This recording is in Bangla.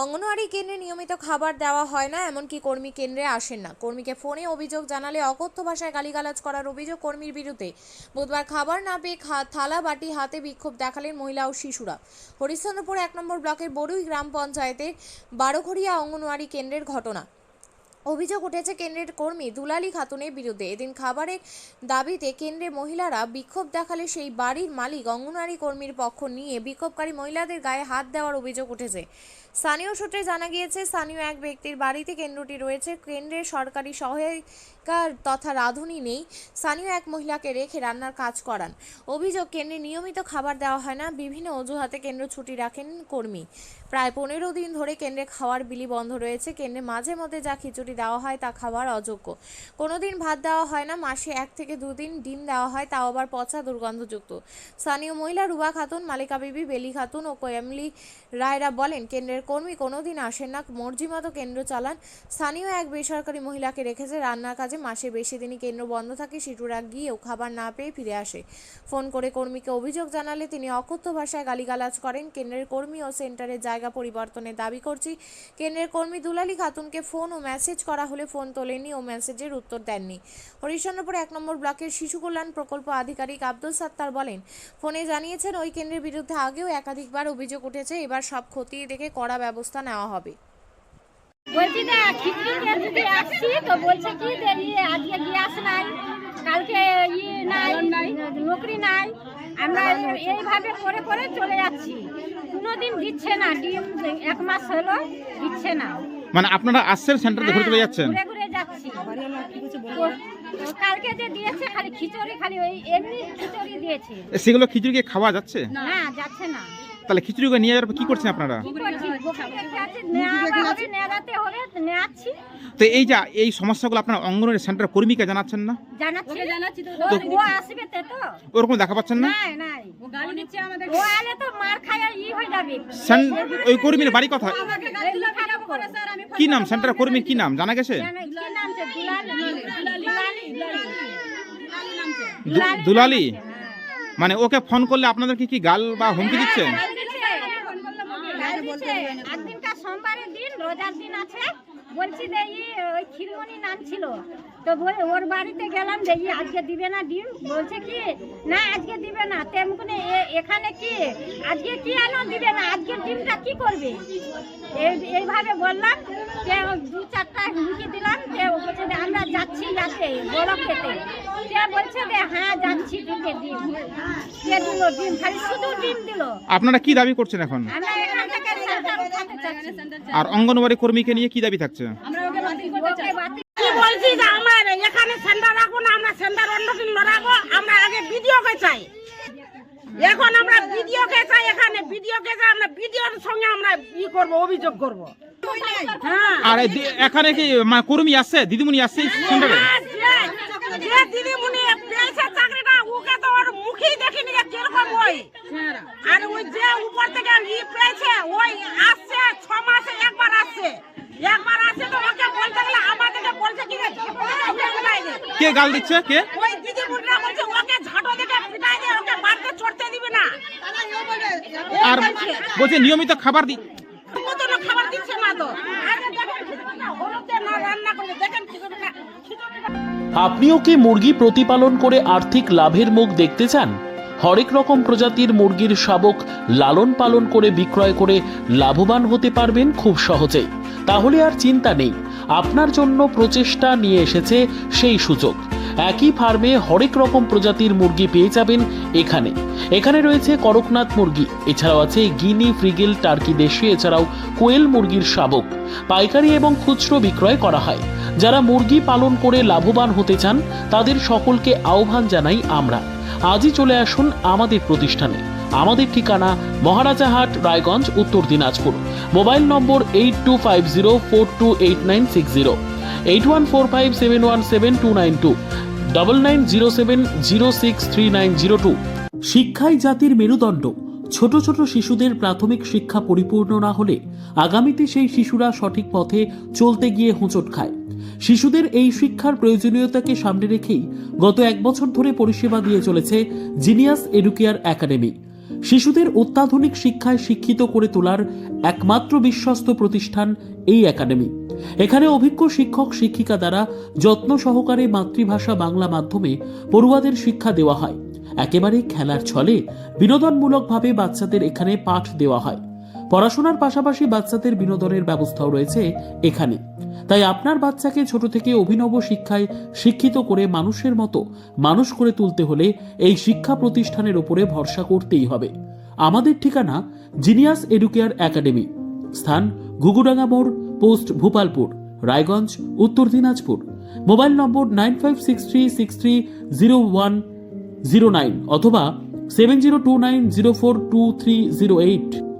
অঙ্গনওয়াড়ি কেন্দ্রে নিয়মিত খাবার দেওয়া হয় না, এমনকি কর্মী কেন্দ্রে আসেন না। কর্মীকে ফোনে অভিযোগ জানালে অকথ্য ভাষায় গালিগালাজ করার অভিযোগ কর্মীর বিরুদ্ধে। বুধবার খাবার না পেয়ে থালা বাটি হাতে বিক্ষোভ দেখালেন মহিলা ও শিশুরা। হরিশ্চন্দ্রপুর 1 নম্বর ব্লকের বড়ুই গ্রাম পঞ্চায়েতের বারোঘড়িয়া অঙ্গনওয়াড়ি কেন্দ্রের ঘটনা। অভিযোগ উঠেছে কেন্দ্রের কর্মী দুলালী খাতুনের বিরুদ্ধে। এদিন খাবারের দাবিতে কেন্দ্রের মহিলারা বিক্ষোভ দেখালে সেই বাড়ির মালিক অঙ্গনওয়াড়ি কর্মীর পক্ষ নিয়ে বিক্ষোভকারী মহিলাদের গায়ে হাত দেওয়ার অভিযোগ উঠেছে। স্থানীয় সূত্রে জানা গিয়েছে, স্থানীয় এক ব্যক্তির বাড়িতে কেন্দ্রটি রয়েছে। কেন্দ্রের সরকারি সহায়িকা তথা রাঁধুনি নেই। স্থানীয় এক মহিলাকে রেখে রান্নার কাজ করান। অভিযোগ, কেন্দ্রে নিয়মিত খাবার দেওয়া হয় না, বিভিন্ন অজুহাতে কেন্দ্র ছুটি রাখেন কর্মী। প্রায় 15 দিন ধরে কেন্দ্রে খাওয়ার বিলি বন্ধ রয়েছে। কেন্দ্রে মাঝে মধ্যে যা খিচুড়ি দেওয়া হয় তা খাওয়ার অযোগ্য। কোনোদিন ভাত দেওয়া হয় না, মাসে 1 থেকে 2 দিন ডিম দেওয়া হয়, তাও আবার পচা দুর্গন্ধযুক্ত। স্থানীয় মহিলা রুবা খাতুন, মালিকা বিবি, বেলি খাতুন ও কোয়েমলি রায়রা বলেন, কেন্দ্রের কর্মী কোনোদিন আসেন না, মর্জি মতো কেন্দ্র চালান। স্থানীয় এক বেসরকারি মহিলাকে রেখেছে রান্নার কাজে। মাসে বেশি দিনই কেন্দ্র বন্ধ থাকে। শিশুরা গিয়েও খাবার না পেয়ে ফিরে আসে। ফোন করে কর্মীকে অভিযোগ জানালে তিনি অকথ্য ভাষায় গালিগালাজ করেন। কেন্দ্রের কর্মী ও সেন্টারের জায়গা পরিবর্তনের দাবি করছি। কেন্দ্রের কর্মী দুলালী খাতুনকে ফোন ও মেসেজ করা হলে ফোন তোলেননি ও মেসেজের উত্তর দেননি। হরিশ্চন্দ্রপুর 1 নম্বর ব্লকের শিশু কল্যাণ প্রকল্প আধিকারিক আব্দুল সাত্তার বলেন, ফোনে জানিয়েছেন ওই কেন্দ্রের বিরুদ্ধে আগেও একাধিকবার অভিযোগ উঠেছে। এবার সব খতিয়ে দেখে কড়া ব্যবস্থা নেওয়া হবে। বলছি না খিচুড়ি যদি আসছি তো বলছে কি যে আজকে গ্যাস নাই, কালকে নাই, নকরি নাই। আমরা এইভাবে করে করে চলে যাচ্ছি, কোনোদিন দিচ্ছে না। ডিম 1 মাস হলো দিচ্ছে না। মানে আপনারা আসছেন সেন্টারে ঘুরে চলে যাচ্ছেন? ঘুরে ঘুরে যাচ্ছি। তো কালকে যে দিয়েছে খালি খিচুড়ি, খালি ওই এমনি খিচুড়ি দিয়েছে। সেগুলো খিচুড়ি কি খাওয়া যাচ্ছে? না, যাচ্ছে না। তাহলে খিচুড়িকে নিয়ে যাওয়ার পর কি করছেন আপনারা? কি করছি, নেড়াতে হবে, নেড়াচ্ছি। তো এই যে এই সমস্যাগুলো আপনার অঙ্গনওয়াড়ি সেন্টার কর্মীকে জানাচ্ছেন না? জানাচ্ছি তো ও আসবে তো। ওরকম দেখা পাচ্ছেন না? নাই, ও গালি দিচ্ছে আমাদের। ও আলে তো মার খায় আর হয়ে যাবে। ওই কর্মীর বাড়ি কোথায়? কি নাম সেন্টার কর্মীর, কি নাম জানা গেছে? দুলালী। মানে ওকে ফোন করলে আপনাদের কি গাল বা হুমকি দিচ্ছে? একদিনকার সোমবারের দিন, রোজার দিন আছে, বলছি যে ওই ক্ষীরমণি নাম ছিল, তো ওর বাড়িতে গেলাম যে আজকে দিবে না ডিম। বলছে কি না আজকে দিবে না। তেমনি এখানে কি আজকে কি আনো দিবে না, আজকে ডিমটা কি করবে? এইভাবে বললাম যে 2-4টা হুমকি দিলাম। যে বলছে যে আমরা যাচ্ছি যাতে বড় খেতে। সে বলছে যে হ্যাঁ যাচ্ছি, দিতে ডিম। কে দিল ডিম? খালি শুধু ডিম দিল। আপনারা কি দাবি করছেন এখন? আমরা এখান থেকে সেন্টার উঠাতে চাচ্ছি। আর অঙ্গনওয়াড়ি কর্মীকে নিয়ে কি দাবি থাকছে? কি বলছি যে আমার এখানে সেন্টার রাখবো না, আমরা সেন্টার অন্যদিন লড়াবো। আমরা আগে ভিডিওকে চাই, এখন আমরা ভিডিওকে চাই। এখানে ভিডিওকে চাই, আমরা ভিডিওর সঙ্গে আমরা ই করবো, অভিযোগ করবো। আর এখানে কি কর্মী আসছে, দিদিমণি আসছে সেন্টারে? যে দিদিমণি পেয়েছে চাকরিটা, ওকে তো ওর মুখেই দেখিনি যে কিরকম ওই। আর ওই যে উপর থেকে ই পেয়েছে ওই আসছে 6 মাসে একবার আসছে। তো ওকে বলতে গেলে আমাদেরকে বলছে কি কে গাল দিচ্ছে? কে? ওই দিদিমণিরা বলছে ওকে ঝাঁটো দিকে পিটাই দিয়ে ওকে বাড়িতে চড়তে দিবে না। আর বলছে নিয়মিত খাবার দি কতটা খাবার দিচ্ছে না তো। আগে দেখেন না হলুদে না রান্না করে দেখেন খিচুড়িটা। আপনিও কি মুরগি প্রতিপালন করে আর্থিক লাভের মুখ দেখতে চান? হরেক রকম প্রজাতির মুরগির শাবক লালন পালন করে বিক্রয় করে লাভবান হতে পারবেন খুব সহজেই। তাহলে আর চিন্তা নেই, আপনার জন্য প্রচেষ্টা নিয়ে এসেছে সেই সুযোগ। একই ফার্মে হরেক রকম প্রজাতির মুরগি পেয়ে যাবেন এখানে রয়েছে করকনাথ মুরগি, এছাড়াও আছে গিনি, ফ্রিগেল, টার্কি দেশি, এছাড়াও কোয়েল মুরগির শাবক। পাইকারি এবং খুচরো বিক্রয় করা হয়। যারা মুরগি পালন করে লাভবান হতে চান তাদের সকলকে আহ্বান জানাই আমরা। আজই চলে আসুন আমাদের প্রতিষ্ঠানে। আমাদের ঠিকানা মহারাজাহাট, রায়গঞ্জ, উত্তর দিনাজপুর। মোবাইল নম্বর 8250428960, 8145717292, 9907063902। শিক্ষাই জাতির মেরুদণ্ড। ছোট ছোট শিশুদের প্রাথমিক শিক্ষা পরিপূর্ণ না হলে আগামীতে সেই শিশুরা সঠিক পথে চলতে গিয়ে হোঁচট খায়। শিশুদের এই শিক্ষার প্রয়োজনীয়তাকে সামনে রেখেই গত 1 বছর ধরে পরিষেবা দিয়ে চলেছে জিনিয়াস এডুকেয়ার একাডেমি। শিশুদের অত্যাধুনিক শিক্ষায় শিক্ষিত করে তোলার একমাত্র বিশ্বস্ত প্রতিষ্ঠান এই একাডেমি। এখানে অভিজ্ঞ শিক্ষক শিক্ষিকা দ্বারা যত্ন সহকারে মাতৃভাষা বাংলা মাধ্যমে পড়ুয়াদের শিক্ষা দেওয়া হয়। একেবারে খেলার ছলে বিনোদনমূলকভাবে বাচ্চাদের এখানে পাঠ দেওয়া হয়। পড়াশোনার পাশাপাশি বাচ্চাদের বিনোদনের ব্যবস্থাও রয়েছে এখানে। তাই আপনার বাচ্চাকে ছোট থেকে অভিনব শিক্ষায় শিক্ষিত করে মানুষের মতো মানুষ করে তুলতে হলে এই শিক্ষা প্রতিষ্ঠানের উপরে ভরসা করতেই হবে। আমাদের ঠিকানা জিনিয়াস এডুকেয়ার একাডেমি, স্থান ঘুঘুডাঙ্গা মোড়, পোস্ট ভূপালপুর, রায়গঞ্জ, উত্তর দিনাজপুর। মোবাইল নম্বর 9563630109 অথবা 7029042308।